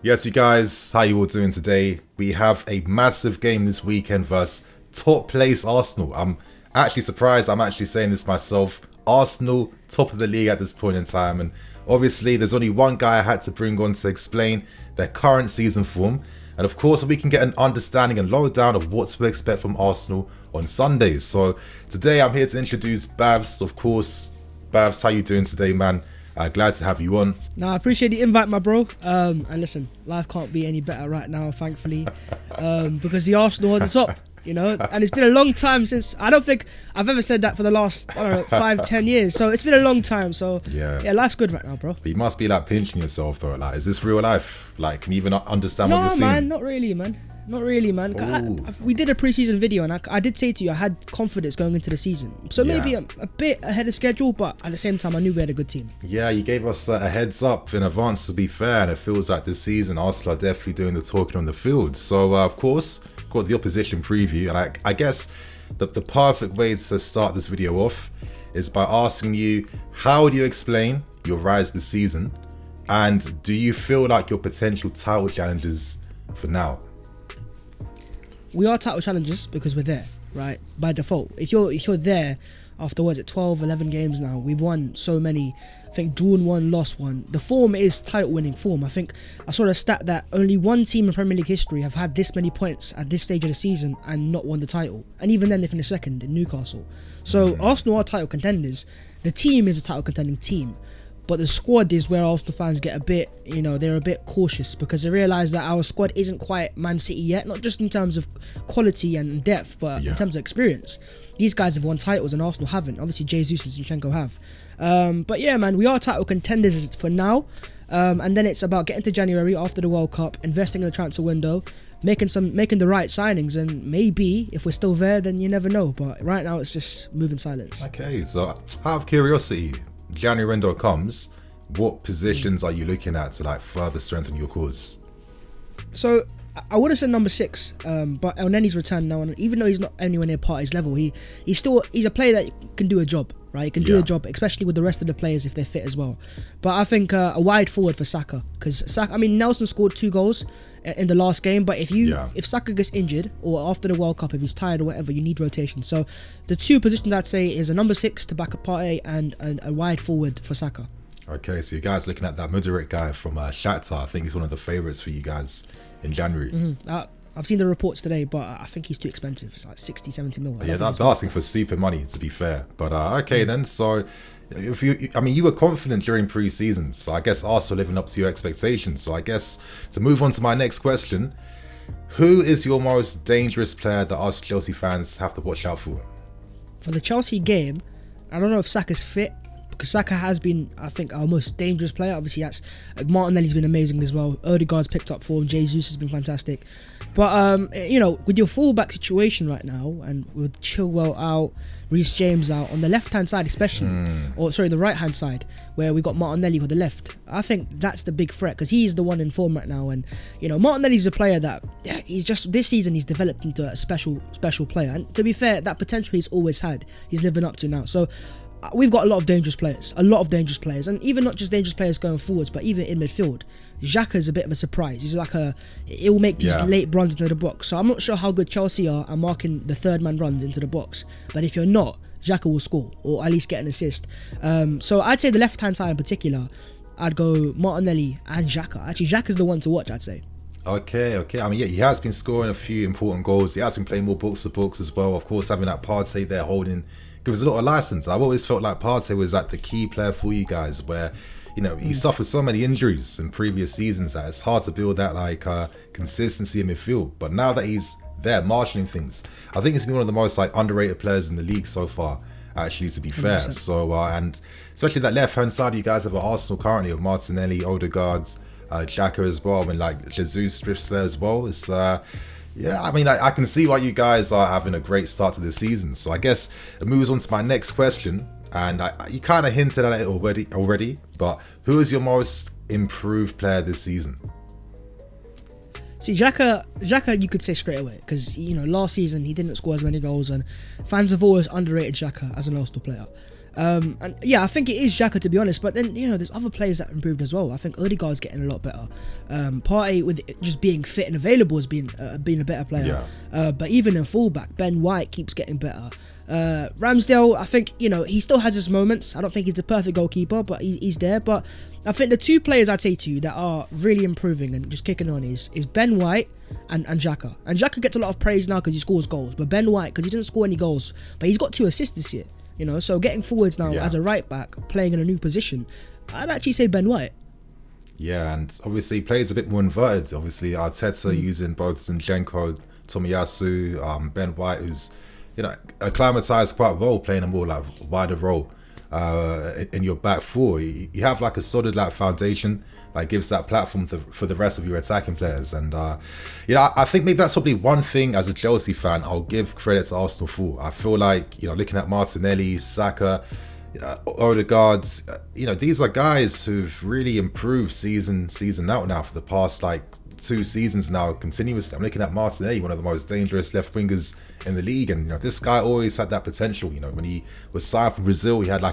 Yes, you guys, how you all doing today? We have a massive game this weekend versus top place Arsenal. I'm actually surprised I'm actually saying this myself. Arsenal, top of the league at this point in time. And obviously, there's only one guy I had to bring on to explain their current season form. And of course, we can get an understanding and lowdown of what to expect from Arsenal on Sundays. So today, I'm here to introduce Babs. Of course, Babs, how you doing today, man? Glad to have you on. I appreciate the invite, my bro. And listen, life can't be any better right now, thankfully, because the Arsenal are the top, you know. And it's been a long time since, I don't think I've ever said that for the last, 5-10 years. So it's been a long time. So yeah, life's good right now, bro. But you must be like pinching yourself though. Like, is this real life? Like, can you even understand what you're seeing? No, man, not really, man. Not really, man. We did a pre-season video and I did say to you I had confidence going into the season. So maybe a bit ahead of schedule, but at the same time I knew we had a good team. Yeah, you gave us a heads up in advance, to be fair, and it feels like this season Arsenal are definitely doing the talking on the field. So of course, got the opposition preview, and I guess the perfect way to start this video off is by asking you, how do you explain your rise this season, and do you feel like your potential title challengers for now? We are title challengers because we're there, right? By default. If you're there after, 12, 11 games now, we've won so many. I think drawn one, lost one. The form is title winning form. I think I saw a stat that only one team in Premier League history have had this many points at this stage of the season and not won the title. And even then they finished second in Newcastle. So Arsenal are title contenders. The team is a title contending team. But the squad is where Arsenal fans get a bit, they're a bit cautious because they realise that our squad isn't quite Man City yet, not just in terms of quality and depth, but in terms of experience. These guys have won titles and Arsenal haven't. Obviously, Jesus and Zinchenko have. But yeah, man, we are title contenders for now. And then it's about getting to January after the World Cup, investing in the transfer window, making the right signings, and maybe if we're still there, then you never know. But right now, it's just moving silence. Okay, so out of curiosity, January window comes, what positions are you looking at to like further strengthen your cause? So I would have said number 6, but El Nenny's returned now, and even though he's not anywhere near Partey's level, he's a player that can do a job, right? He can do a job, especially with the rest of the players if they're fit as well. But I think a wide forward for Saka, because Nelson scored 2 goals in the last game, but if Saka gets injured or after the World Cup, if he's tired or whatever, you need rotation. So the 2 positions I'd say is a number 6 to back up Partey and a wide forward for Saka. Okay, so you guys looking at that Mudryk guy from Shakhtar. I think he's one of the favourites for you guys in January. I've seen the reports today, but I think he's too expensive. It's like 60, 70 mil. Yeah, they're asking for stupid money, to be fair. But okay then, so if you were confident during pre-season, so I guess Arsenal living up to your expectations. So I guess to move on to my next question, who is your most dangerous player that us Chelsea fans have to watch out for? For the Chelsea game, I don't know if Saka's fit, because Saka has been, I think, our most dangerous player. Obviously, that's Martinelli's been amazing as well. Odegaard's picked up form. Jesus has been fantastic. But with your fullback situation right now, and with Chilwell out, Reece James out on the left-hand side, especially, the right-hand side, where we got Martinelli for the left. I think that's the big threat because he's the one in form right now, and Martinelli's a player that he's just this season he's developed into a special player. And to be fair, that potential he's always had, he's living up to now. So we've got a lot of dangerous players, and even not just dangerous players going forwards, but even in midfield. Xhaka's a bit of a surprise. He's like he'll make these late runs into the box. So I'm not sure how good Chelsea are at marking the third man runs into the box. But if you're not, Xhaka will score, or at least get an assist. So I'd say the left hand side in particular, I'd go Martinelli and Xhaka. Actually, Xhaka's the one to watch, I'd say. Okay. I mean, he has been scoring a few important goals. He has been playing more box to box as well. Of course, having that Partey there holding gives a lot of license. I've always felt like Partey was like the key player for you guys, where he suffered so many injuries in previous seasons that it's hard to build that like consistency in midfield. But now that he's there marshalling things, I think he's been one of the most like underrated players in the league so far, actually, to be fair. 100%. So and especially that left hand side you guys have at Arsenal currently of Martinelli, Odegaard, Xhaka as well, and like Jesus drifts there as well. It's I mean, I can see why you guys are having a great start to the season. So I guess it moves on to my next question, and you kind of hinted at it already, but who is your most improved player this season? See, Xhaka, you could say straight away, because last season he didn't score as many goals, and fans have always underrated Xhaka as an Arsenal player. And yeah, I think it is Xhaka, to be honest. But then, there's other players that improved as well. I think Odegaard's getting a lot better. Partey, with just being fit and available, has been a better player. But even in fullback, Ben White keeps getting better. Ramsdale, I think, he still has his moments. I don't think he's a perfect goalkeeper, but he's there. But I think the two players I'd say to you that are really improving and just kicking on is Ben White and Xhaka. And Xhaka gets a lot of praise now because he scores goals. But Ben White, because he didn't score any goals, but he's got 2 assists this year. So getting forwards now as a right back, playing in a new position, I'd actually say Ben White. Yeah, and obviously he plays a bit more inverted. Obviously Arteta using both Zinchenko, Tomiyasu, Ben White, who's acclimatized quite well, playing a more like wider role in your back four. You have like a solid like foundation that gives that platform for the rest of your attacking players. And I think maybe that's probably one thing as a Chelsea fan I'll give credit to Arsenal for. I feel like looking at Martinelli, Saka, Odegaard, these are guys who've really improved season out now for the past like 2 seasons now continuously. I'm looking at Martinelli, one of the most dangerous left wingers in the league, and this guy always had that potential. When he was signed from Brazil, he had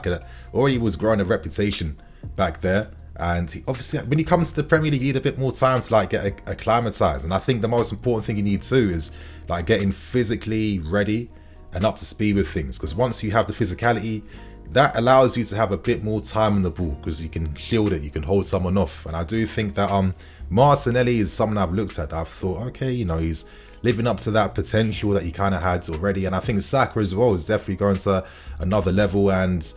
already was growing a reputation back there. And obviously, when you come to the Premier League, you need a bit more time to like get acclimatized. And I think the most important thing you need too is like getting physically ready and up to speed with things. Because once you have the physicality, that allows you to have a bit more time on the ball because you can shield it, you can hold someone off. And I do think that Martinelli is someone I've looked at. I've thought, okay, he's living up to that potential that he kind of had already. And I think Saka as well is definitely going to another level. And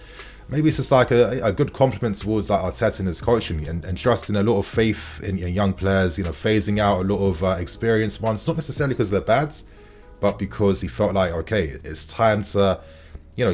maybe it's just like a good compliment towards like Arteta and his coaching and trusting a lot of faith in young players, phasing out a lot of experienced ones, not necessarily because they're bad, but because he felt like, okay, it's time to,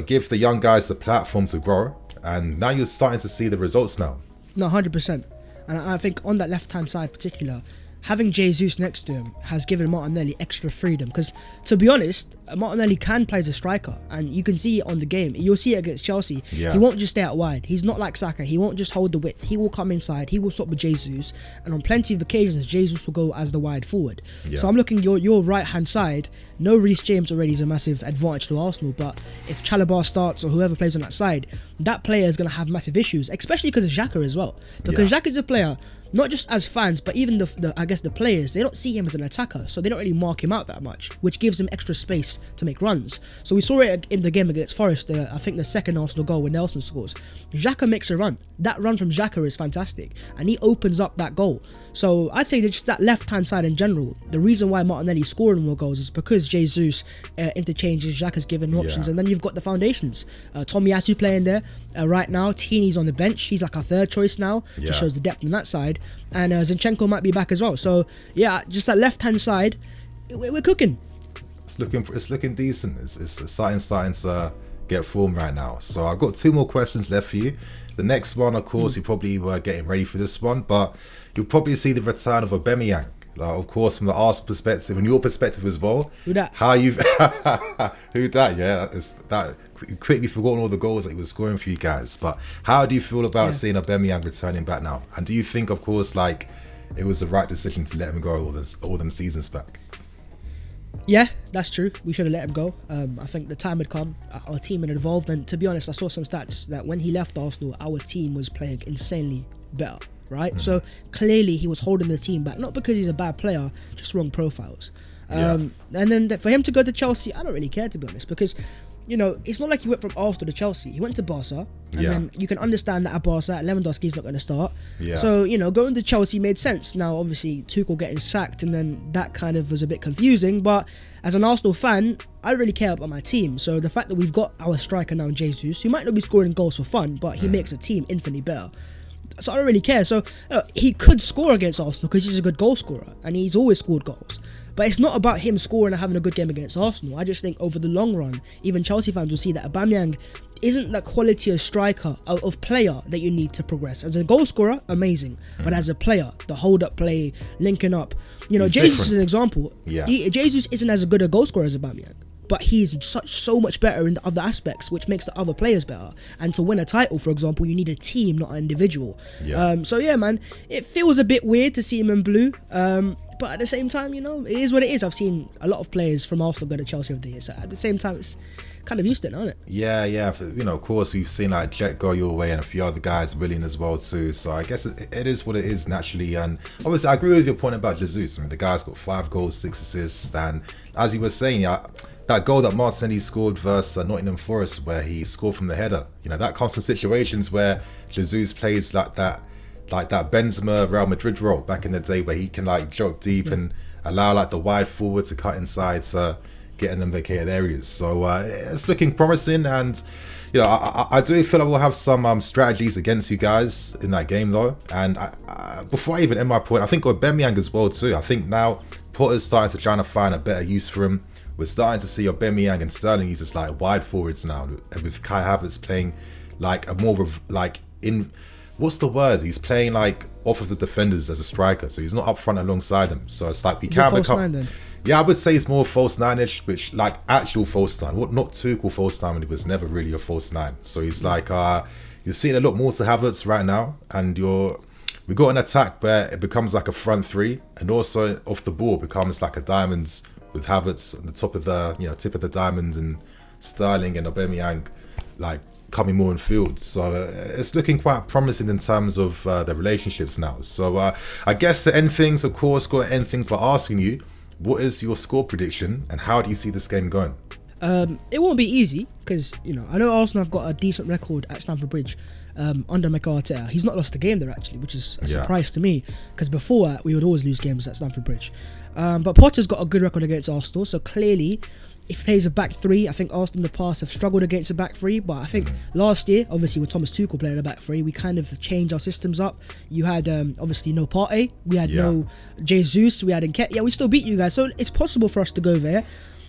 give the young guys the platform to grow. And now you're starting to see the results now. No, 100%. And I think on that left-hand side particular, having Jesus next to him has given Martinelli extra freedom. Because, to be honest, Martinelli can play as a striker. And you can see it on the game. You'll see it against Chelsea. Yeah. He won't just stay out wide. He's not like Saka. He won't just hold the width. He will come inside. He will swap with Jesus. And on plenty of occasions, Jesus will go as the wide forward. Yeah. So I'm looking your right-hand side. No Reece James already is a massive advantage to Arsenal. But if Chalobah starts or whoever plays on that side, that player is going to have massive issues. Especially because of Xhaka as well. Because Xhaka is a player, not just as fans, but even the players, they don't see him as an attacker, so they don't really mark him out that much, which gives him extra space to make runs. So we saw it in the game against Forest, I think the second Arsenal goal when Nelson scores. Xhaka makes a run. That run from Xhaka is fantastic, and he opens up that goal. So I'd say that just that left-hand side in general, the reason why Martinelli's scoring more goals is because Jesus interchanges, Xhaka's given options, and then you've got the foundations. Tomiyasu playing there right now. Tini's on the bench. He's like our third choice now. Just shows the depth on that side. And Zinchenko might be back as well. So yeah, just that left-hand side, we're cooking. It's looking decent. It's starting to get form right now. So I've got 2 more questions left for you. The next one, of course, you probably were getting ready for this one, but you'll probably see the return of Aubameyang. Of course, from the Arsenal perspective and your perspective as well. Who that? How you've who that? Yeah, it's that quickly forgotten all the goals that he was scoring for you guys. But how do you feel about seeing Aubameyang returning back now? And do you think, of course, like it was the right decision to let him go all them seasons back? Yeah, that's true. We should have let him go. I think the time had come. Our team had evolved, and to be honest, I saw some stats that when he left Arsenal, our team was playing insanely better. Right, so clearly he was holding the team back, not because he's a bad player, just wrong profiles. And then for him to go to Chelsea, I don't really care, to be honest, because it's not like he went from Arsenal to Chelsea. He went to Barca, and then you can understand that at Barca, Lewandowski's not going to start. So going to Chelsea made sense. Now obviously Tuchel getting sacked, and then that kind of was a bit confusing. But as an Arsenal fan, I really care about my team. So the fact that we've got our striker now, Jesus, who might not be scoring goals for fun, but he makes a team infinitely better. So I don't really care. So he could score against Arsenal because he's a good goal scorer and he's always scored goals. But it's not about him scoring and having a good game against Arsenal. I just think over the long run, even Chelsea fans will see that Aubameyang isn't that quality of striker, of player that you need to progress. As a goal scorer, amazing. But as a player, the hold-up play, linking up. Jesus different. Is an example. Jesus isn't as good a goal scorer as Aubameyang. But he's so much better in the other aspects, which makes the other players better. And to win a title, for example, you need a team, not an individual. So yeah, man, it feels a bit weird to see him in blue. But at the same time, you know, it is what it is. I've seen a lot of players from Arsenal go to Chelsea over the years. So at the same time, it's kind of used to it, isn't it? Yeah. You know, of course, we've seen like Jet go your way and a few other guys willing as well too. So I guess it is what it is naturally. And obviously, I agree with your point about Jesus. I mean, the guy's got 5 goals, 6 assists, and as he was saying, yeah, that goal that Martinelli scored versus Nottingham Forest, where he scored from the header, you know, that comes from situations where Jesus plays like that Benzema Real Madrid role back in the day, where he can like joke deep and allow like the wide forward to cut inside to get in them vacated areas. So it's looking promising, and you know, I do feel like we'll have some strategies against you guys in that game though. And before I even end my point, I think Aubameyang as well too. I think now Potter's starting to try to find a better use for him. We're starting to see Aubameyang and Sterling use as like wide forwards now, with Kai Havertz playing like a more of like in. What's the word? He's playing like off of the defenders as a striker, so he's not up front alongside them. So it's like we can become. Yeah, I would say it's more false nine-ish, which like actual false nine. What not Tuchel false nine when he was never really a false nine. So he's like you're seeing a lot more to Havertz right now, and we got an attack where it becomes like a front three, and also off the ball becomes like a diamonds with Havertz on the top of the tip of the diamonds, and Sterling and Aubameyang like coming more in field. So it's looking quite promising in terms of the relationships now. So I guess to end things, of course, got to end things by asking you, what is your score prediction and how do you see this game going? It won't be easy because, you know, I know Arsenal have got a decent record at Stamford Bridge under Mikel Arteta. He's not lost a game there actually, which is a surprise to me, because before that we would always lose games at Stamford Bridge. But Potter's got a good record against Arsenal, so clearly if he plays a back three, I think Arsenal in the past have struggled against a back three, but I think last year, obviously with Thomas Tuchel playing a back three, we kind of changed our systems up. You had obviously no Partey, we had no Jesus, we had Nketiah. Yeah, we still beat you guys, so it's possible for us to go there.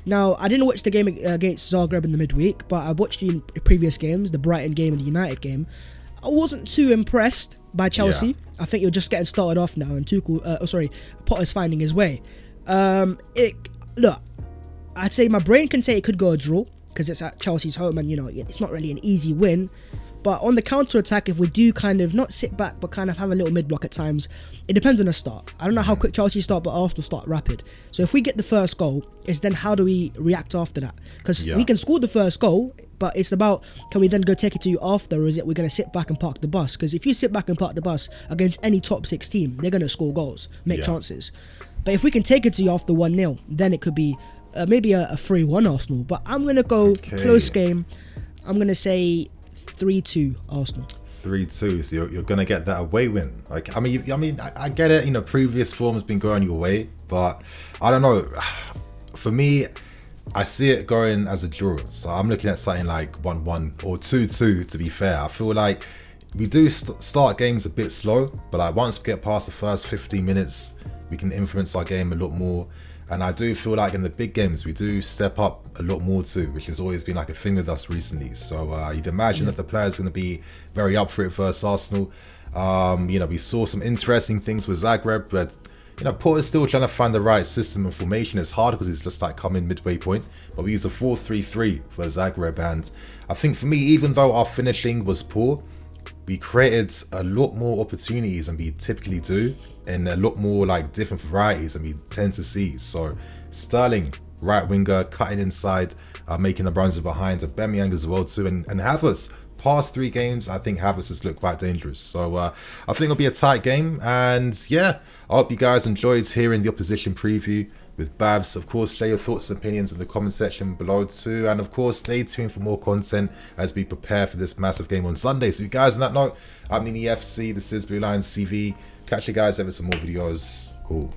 Now, I didn't watch the game against Zagreb in the midweek, but I watched the previous games, the Brighton game and the United game. I wasn't too impressed by Chelsea. Yeah. I think you're just getting started off now, and Potter's finding his way. Look, I'd say my brain can say it could go a draw because it's at Chelsea's home, and you know it's not really an easy win. But on the counter attack, if we do kind of not sit back but kind of have a little mid block at times, it depends on the start. I don't know how quick Chelsea start, but Arsenal start rapid. So if we get the first goal, it's then how do we react after that? Because we can score the first goal, but it's about, can we then go take it to you after, or is it we're going to sit back and park the bus? Because if you sit back and park the bus against any top 6 team, they're going to score goals, make chances. But if we can take it to you after 1-0, then it could be maybe a 3-1 Arsenal. But I'm going to go close game. I'm going to say 3-2 Arsenal. 3-2. So you're going to get that away win. Like, I mean, I get it. You know, previous form has been going your way, but I don't know. For me, I see it going as a draw. So I'm looking at something like 1-1 or 2-2. To be fair, I feel like we do start games a bit slow, but like once we get past the first 15 minutes, we can influence our game a lot more. And I do feel like in the big games, we do step up a lot more too, which has always been like a thing with us recently. So you'd imagine that the players are going to be very up for it versus Arsenal. You know, we saw some interesting things with Zagreb, but you know, Porter's still trying to find the right system and formation. It's hard because he's just like coming midway point. But we used a 4-3-3 for Zagreb, and I think for me, even though our finishing was poor, we created a lot more opportunities than we typically do, and a lot more like different varieties than we tend to see. So Sterling, right winger, cutting inside, making the runs behind. Aubameyang as well too, and Havertz. Past 3 games, I think Havertz has looked quite dangerous. So I think it'll be a tight game, and yeah, I hope you guys enjoyed hearing the opposition preview with Babs. Of course, share your thoughts and opinions in the comment section below too, and of course stay tuned for more content as we prepare for this massive game on Sunday. So you guys on that note, I'm Nini FC, this is BlueLionsTV. Catch you guys ever some more videos. Cool.